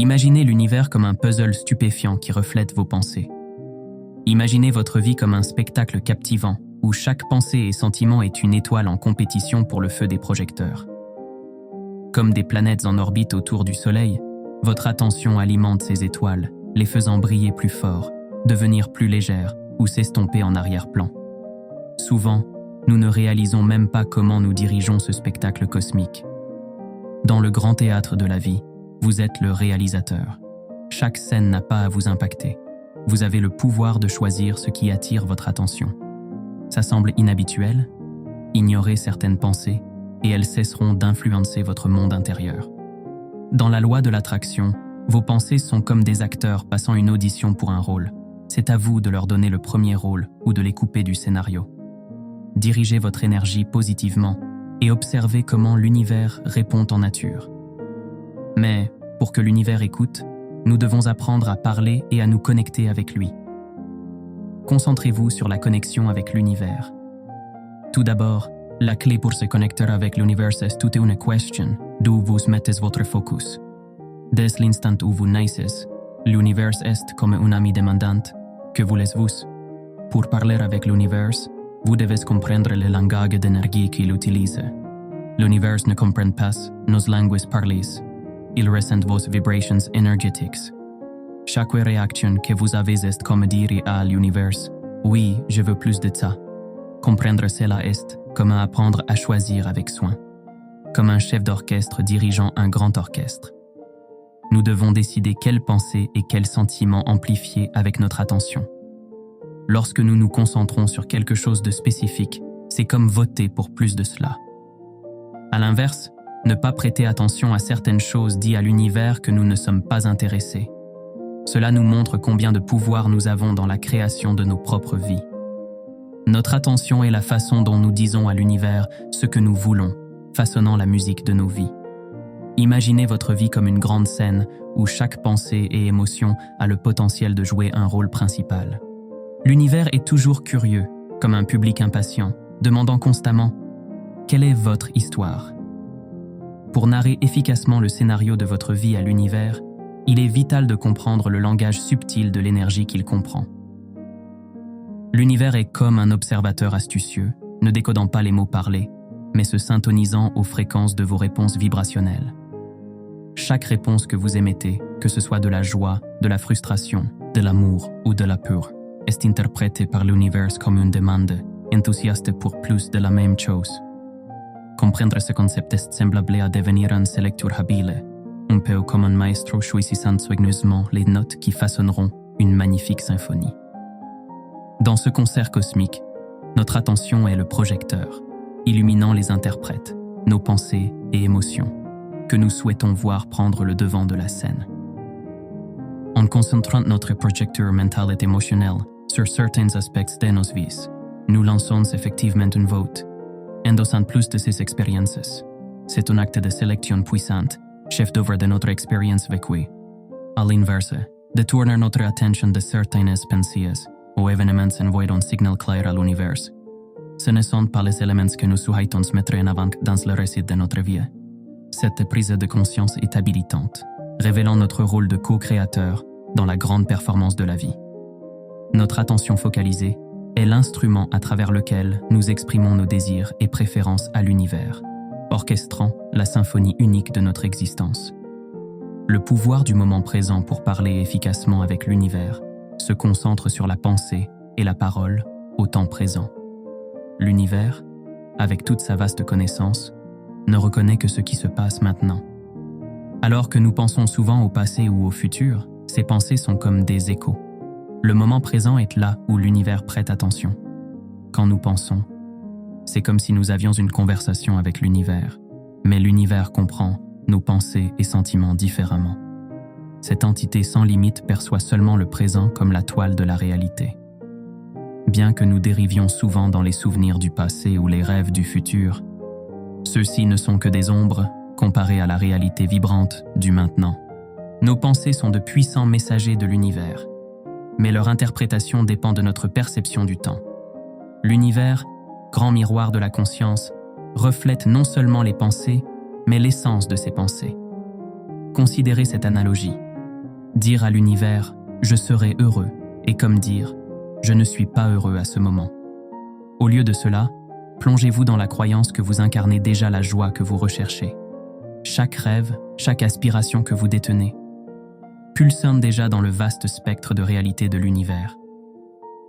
Imaginez l'univers comme un puzzle stupéfiant qui reflète vos pensées. Imaginez votre vie comme un spectacle captivant, où chaque pensée et sentiment est une étoile en compétition pour le feu des projecteurs. Comme des planètes en orbite autour du Soleil, votre attention alimente ces étoiles, les faisant briller plus fort, devenir plus légères ou s'estomper en arrière-plan. Souvent, nous ne réalisons même pas comment nous dirigeons ce spectacle cosmique. Dans le grand théâtre de la vie, vous êtes le réalisateur. Chaque scène n'a pas à vous impacter. Vous avez le pouvoir de choisir ce qui attire votre attention. Ça semble inhabituel? Ignorez certaines pensées et elles cesseront d'influencer votre monde intérieur. Dans la loi de l'attraction, vos pensées sont comme des acteurs passant une audition pour un rôle. C'est à vous de leur donner le premier rôle ou de les couper du scénario. Dirigez votre énergie positivement et observez comment l'univers répond en nature. Mais, pour que l'univers écoute, nous devons apprendre à parler et à nous connecter avec lui. Concentrez-vous sur la connexion avec l'univers. Tout d'abord, la clé pour se connecter avec l'univers est toute une question d'où vous mettez votre focus. Dès l'instant où vous naissez, l'univers est comme un ami demandant. Que voulez-vous? Pour parler avec l'univers, vous devez comprendre le langage d'énergie qu'il utilise. L'univers ne comprend pas nos langues parlées. Il ressent vos vibrations énergétiques. Chaque réaction que vous avez est comme dire à l'univers « Oui, je veux plus de ça ». Comprendre cela est comme apprendre à choisir avec soin. Comme un chef d'orchestre dirigeant un grand orchestre. Nous devons décider quelles pensées et quels sentiments amplifier avec notre attention. Lorsque nous nous concentrons sur quelque chose de spécifique, c'est comme voter pour plus de cela. À l'inverse, ne pas prêter attention à certaines choses dit à l'univers que nous ne sommes pas intéressés. Cela nous montre combien de pouvoir nous avons dans la création de nos propres vies. Notre attention est la façon dont nous disons à l'univers ce que nous voulons, façonnant la musique de nos vies. Imaginez votre vie comme une grande scène où chaque pensée et émotion a le potentiel de jouer un rôle principal. L'univers est toujours curieux, comme un public impatient, demandant constamment « Quelle est votre histoire ?» Pour narrer efficacement le scénario de votre vie à l'univers, il est vital de comprendre le langage subtil de l'énergie qu'il comprend. L'univers est comme un observateur astucieux, ne décodant pas les mots parlés, mais se syntonisant aux fréquences de vos réponses vibrationnelles. Chaque réponse que vous émettez, que ce soit de la joie, de la frustration, de l'amour ou de la peur, est interprétée par l'univers comme une demande, enthousiaste pour plus de la même chose. Comprendre ce concept est semblable à devenir un sélecteur habile, un peu comme un maestro choisissant soigneusement les notes qui façonneront une magnifique symphonie. Dans ce concert cosmique, notre attention est le projecteur, illuminant les interprètes, nos pensées et émotions, que nous souhaitons voir prendre le devant de la scène. En concentrant notre projecteur mental et émotionnel sur certains aspects de nos vies, nous lançons effectivement un vote, endossant plus de ces expériences. C'est un acte de sélection puissante, chef-d'œuvre de notre expérience vécue. À l'inverse, détourner notre attention de certaines pensées ou événements envoie un signal clair à l'univers. Ce ne sont pas les éléments que nous souhaitons mettre en avant dans le récit de notre vie. Cette prise de conscience est habilitante, révélant notre rôle de co-créateur dans la grande performance de la vie. Notre attention focalisée est l'instrument à travers lequel nous exprimons nos désirs et préférences à l'univers, orchestrant la symphonie unique de notre existence. Le pouvoir du moment présent pour parler efficacement avec l'univers se concentre sur la pensée et la parole au temps présent. L'univers, avec toute sa vaste connaissance, ne reconnaît que ce qui se passe maintenant. Alors que nous pensons souvent au passé ou au futur, ces pensées sont comme des échos. Le moment présent est là où l'univers prête attention. Quand nous pensons, c'est comme si nous avions une conversation avec l'univers, mais l'univers comprend nos pensées et sentiments différemment. Cette entité sans limite perçoit seulement le présent comme la toile de la réalité. Bien que nous dérivions souvent dans les souvenirs du passé ou les rêves du futur, ceux-ci ne sont que des ombres comparés à la réalité vibrante du maintenant. Nos pensées sont de puissants messagers de l'univers, mais leur interprétation dépend de notre perception du temps. L'univers, grand miroir de la conscience, reflète non seulement les pensées, mais l'essence de ces pensées. Considérez cette analogie. Dire à l'univers « je serai heureux » est comme dire « je ne suis pas heureux à ce moment ». Au lieu de cela, plongez-vous dans la croyance que vous incarnez déjà la joie que vous recherchez. Chaque rêve, chaque aspiration que vous détenez, pulsent déjà dans le vaste spectre de réalité de l'univers.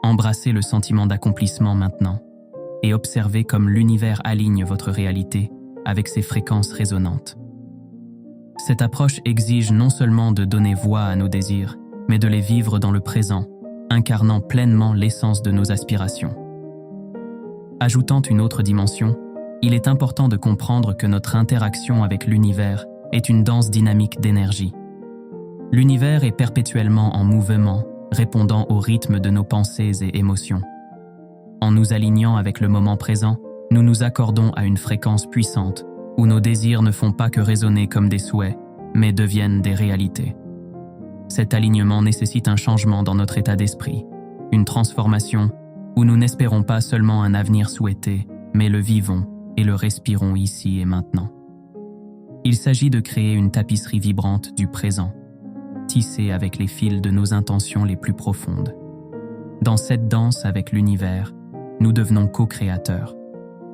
Embrassez le sentiment d'accomplissement maintenant et observez comme l'univers aligne votre réalité avec ses fréquences résonantes. Cette approche exige non seulement de donner voix à nos désirs, mais de les vivre dans le présent, incarnant pleinement l'essence de nos aspirations. Ajoutant une autre dimension, il est important de comprendre que notre interaction avec l'univers est une danse dynamique d'énergie. L'univers est perpétuellement en mouvement, répondant au rythme de nos pensées et émotions. En nous alignant avec le moment présent, nous nous accordons à une fréquence puissante où nos désirs ne font pas que résonner comme des souhaits, mais deviennent des réalités. Cet alignement nécessite un changement dans notre état d'esprit, une transformation où nous n'espérons pas seulement un avenir souhaité, mais le vivons et le respirons ici et maintenant. Il s'agit de créer une tapisserie vibrante du présent, tissée avec les fils de nos intentions les plus profondes. Dans cette danse avec l'univers, nous devenons co-créateurs,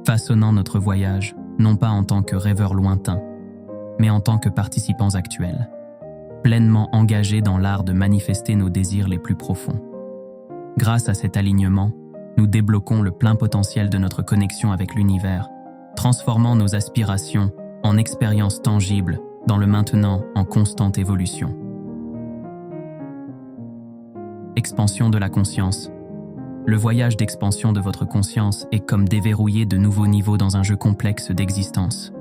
façonnant notre voyage non pas en tant que rêveurs lointains, mais en tant que participants actuels, pleinement engagés dans l'art de manifester nos désirs les plus profonds. Grâce à cet alignement, nous débloquons le plein potentiel de notre connexion avec l'univers, transformant nos aspirations en expériences tangibles dans le maintenant en constante évolution. Expansion de la conscience. Le voyage d'expansion de votre conscience est comme déverrouiller de nouveaux niveaux dans un jeu complexe d'existence.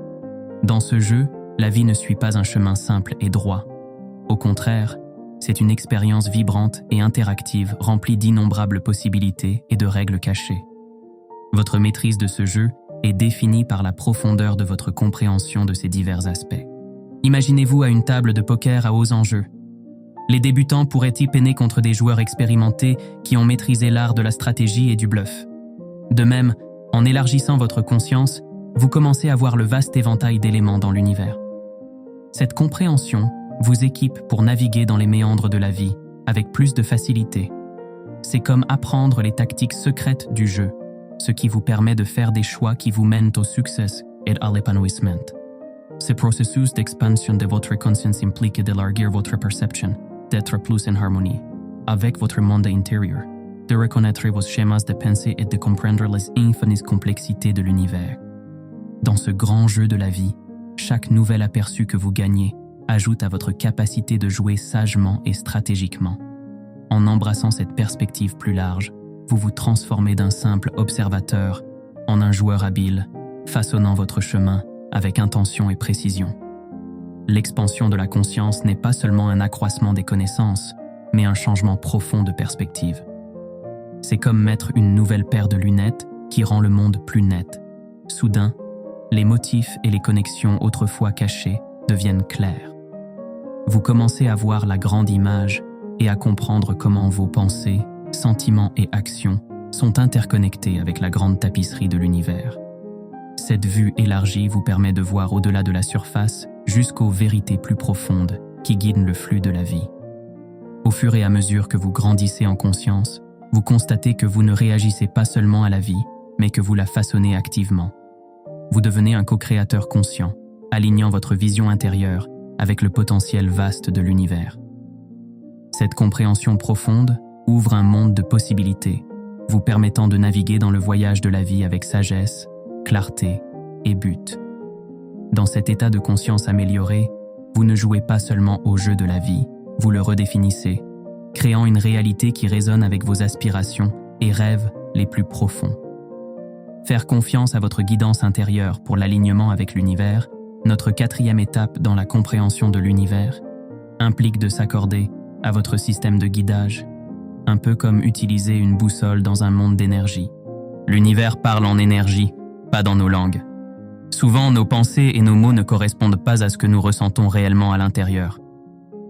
Dans ce jeu, la vie ne suit pas un chemin simple et droit. Au contraire, c'est une expérience vibrante et interactive remplie d'innombrables possibilités et de règles cachées. Votre maîtrise de ce jeu est définie par la profondeur de votre compréhension de ces divers aspects. Imaginez-vous à une table de poker à hauts enjeux. Les débutants pourraient y peiner contre des joueurs expérimentés qui ont maîtrisé l'art de la stratégie et du bluff. De même, en élargissant votre conscience, vous commencez à voir le vaste éventail d'éléments dans l'univers. Cette compréhension vous équipe pour naviguer dans les méandres de la vie avec plus de facilité. C'est comme apprendre les tactiques secrètes du jeu, ce qui vous permet de faire des choix qui vous mènent au succès et à l'épanouissement. Ce processus d'expansion de votre conscience implique d'élargir votre perception, d'être plus en harmonie avec votre monde intérieur, de reconnaître vos schémas de pensée et de comprendre les infinies complexités de l'univers. Dans ce grand jeu de la vie, chaque nouvel aperçu que vous gagnez ajoute à votre capacité de jouer sagement et stratégiquement. En embrassant cette perspective plus large, vous vous transformez d'un simple observateur en un joueur habile, façonnant votre chemin avec intention et précision. L'expansion de la conscience n'est pas seulement un accroissement des connaissances, mais un changement profond de perspective. C'est comme mettre une nouvelle paire de lunettes qui rend le monde plus net. Soudain, les motifs et les connexions autrefois cachées deviennent clairs. Vous commencez à voir la grande image et à comprendre comment vos pensées, sentiments et actions sont interconnectés avec la grande tapisserie de l'univers. Cette vue élargie vous permet de voir au-delà de la surface jusqu'aux vérités plus profondes qui guident le flux de la vie. Au fur et à mesure que vous grandissez en conscience, vous constatez que vous ne réagissez pas seulement à la vie, mais que vous la façonnez activement. Vous devenez un co-créateur conscient, alignant votre vision intérieure avec le potentiel vaste de l'univers. Cette compréhension profonde ouvre un monde de possibilités, vous permettant de naviguer dans le voyage de la vie avec sagesse, clarté et but. Dans cet état de conscience amélioré, vous ne jouez pas seulement au jeu de la vie, vous le redéfinissez, créant une réalité qui résonne avec vos aspirations et rêves les plus profonds. Faire confiance à votre guidance intérieure pour l'alignement avec l'univers, notre quatrième étape dans la compréhension de l'univers, implique de s'accorder à votre système de guidage, un peu comme utiliser une boussole dans un monde d'énergie. L'univers parle en énergie, pas dans nos langues. Souvent, nos pensées et nos mots ne correspondent pas à ce que nous ressentons réellement à l'intérieur.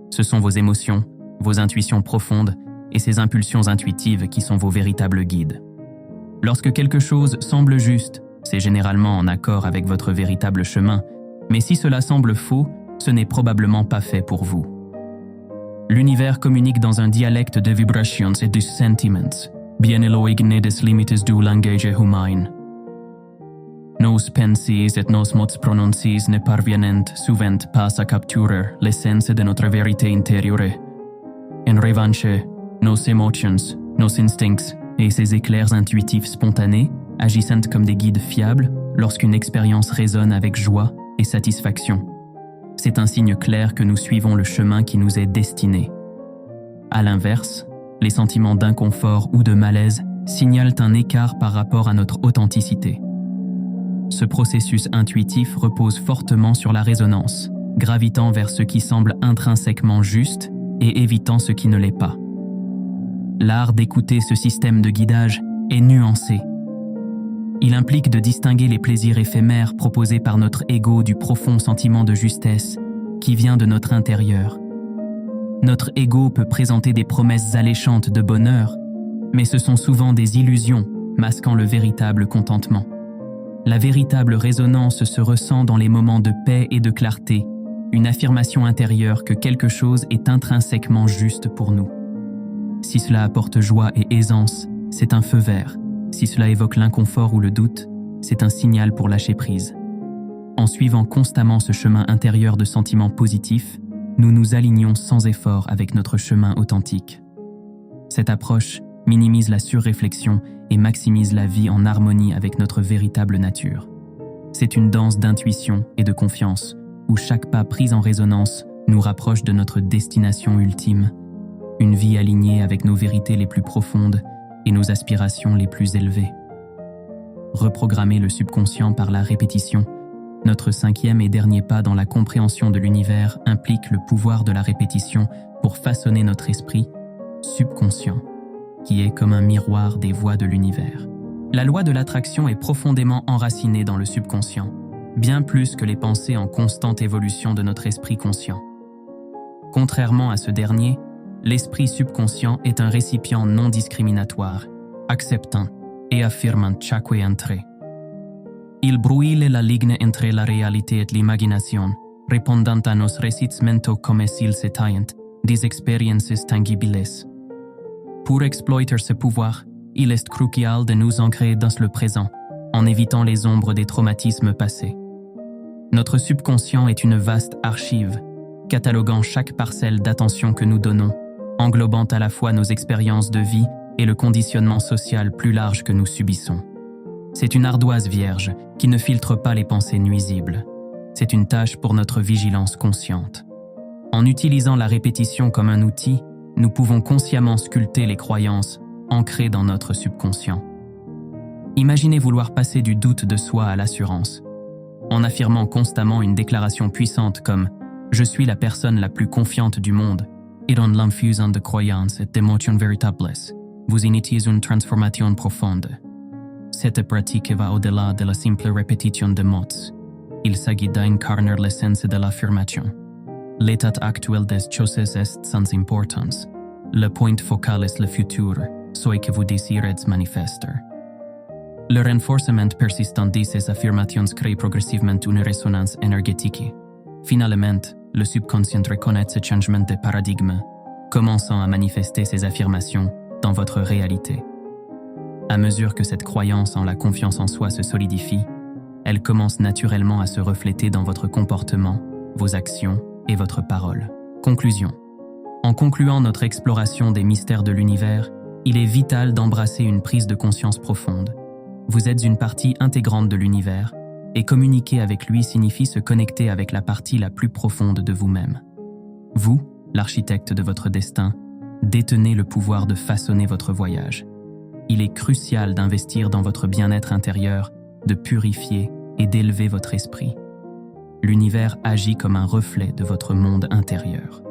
Ce sont vos émotions, vos intuitions profondes et ces impulsions intuitives qui sont vos véritables guides. Lorsque quelque chose semble juste, c'est généralement en accord avec votre véritable chemin, mais si cela semble faux, ce n'est probablement pas fait pour vous. L'univers communique dans un dialecte de vibrations et de sentiments, bien éloigné des limites du langage humain. Nos pensées et nos mots prononcés ne parviennent souvent pas à capturer l'essence de notre vérité intérieure. En revanche, nos émotions, nos instincts et ces éclairs intuitifs spontanés agissent comme des guides fiables lorsqu'une expérience résonne avec joie et satisfaction. C'est un signe clair que nous suivons le chemin qui nous est destiné. À l'inverse, les sentiments d'inconfort ou de malaise signalent un écart par rapport à notre authenticité. Ce processus intuitif repose fortement sur la résonance, gravitant vers ce qui semble intrinsèquement juste et évitant ce qui ne l'est pas. L'art d'écouter ce système de guidage est nuancé. Il implique de distinguer les plaisirs éphémères proposés par notre ego du profond sentiment de justesse qui vient de notre intérieur. Notre ego peut présenter des promesses alléchantes de bonheur, mais ce sont souvent des illusions masquant le véritable contentement. La véritable résonance se ressent dans les moments de paix et de clarté, une affirmation intérieure que quelque chose est intrinsèquement juste pour nous. Si cela apporte joie et aisance, c'est un feu vert. Si cela évoque l'inconfort ou le doute, c'est un signal pour lâcher prise. En suivant constamment ce chemin intérieur de sentiments positifs, nous nous alignons sans effort avec notre chemin authentique. Cette approche minimise la surréflexion et maximise la vie en harmonie avec notre véritable nature. C'est une danse d'intuition et de confiance, où chaque pas pris en résonance nous rapproche de notre destination ultime, une vie alignée avec nos vérités les plus profondes et nos aspirations les plus élevées. Reprogrammer le subconscient par la répétition, notre 5e et dernier pas dans la compréhension de l'univers implique le pouvoir de la répétition pour façonner notre esprit subconscient, qui est comme un miroir des voies de l'univers. La loi de l'attraction est profondément enracinée dans le subconscient, bien plus que les pensées en constante évolution de notre esprit conscient. Contrairement à ce dernier, l'esprit subconscient est un récipient non discriminatoire, acceptant et affirmant chaque entrée. Il brouille la ligne entre la réalité et l'imagination, répondant à nos ressentimientos comme s'ils étaient des expériences tangibles. Pour exploiter ce pouvoir, il est crucial de nous ancrer dans le présent, en évitant les ombres des traumatismes passés. Notre subconscient est une vaste archive, cataloguant chaque parcelle d'attention que nous donnons, englobant à la fois nos expériences de vie et le conditionnement social plus large que nous subissons. C'est une ardoise vierge qui ne filtre pas les pensées nuisibles. C'est une tâche pour notre vigilance consciente. En utilisant la répétition comme un outil, nous pouvons consciemment sculpter les croyances ancrées dans notre subconscient. Imaginez vouloir passer du doute de soi à l'assurance, en affirmant constamment une déclaration puissante comme « Je suis la personne la plus confiante du monde » et en l'infusant de croyances et d'émotions véritables, vous initiez une transformation profonde. Cette pratique va au-delà de la simple répétition de mots. Il s'agit d'incarner l'essence de l'affirmation. L'état actuel des choses est sans importance. Le point focal est le futur, ce que vous désirez manifester. Le renforcement persistant de ces affirmations crée progressivement une résonance énergétique. Finalement, le subconscient reconnaît ce changement de paradigme, commençant à manifester ces affirmations dans votre réalité. À mesure que cette croyance en la confiance en soi se solidifie, elle commence naturellement à se refléter dans votre comportement, vos actions et votre parole. Conclusion. En concluant notre exploration des mystères de l'univers, il est vital d'embrasser une prise de conscience profonde. Vous êtes une partie intégrante de l'univers, et communiquer avec lui signifie se connecter avec la partie la plus profonde de vous-même. Vous, l'architecte de votre destin, détenez le pouvoir de façonner votre voyage. Il est crucial d'investir dans votre bien-être intérieur, de purifier et d'élever votre esprit. L'univers agit comme un reflet de votre monde intérieur.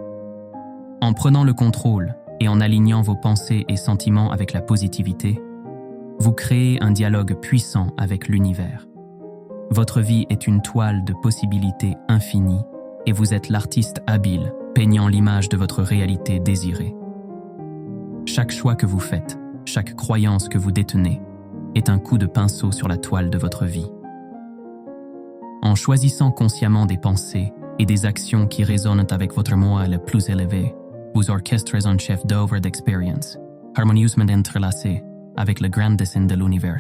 En prenant le contrôle et en alignant vos pensées et sentiments avec la positivité, vous créez un dialogue puissant avec l'univers. Votre vie est une toile de possibilités infinies et vous êtes l'artiste habile, peignant l'image de votre réalité désirée. Chaque choix que vous faites, chaque croyance que vous détenez, est un coup de pinceau sur la toile de votre vie. En choisissant consciemment des pensées et des actions qui résonnent avec votre moi le plus élevé, vous orchestrez un chef-d'œuvre d'expérience, harmonieusement entrelacé avec le grand dessin de l'univers.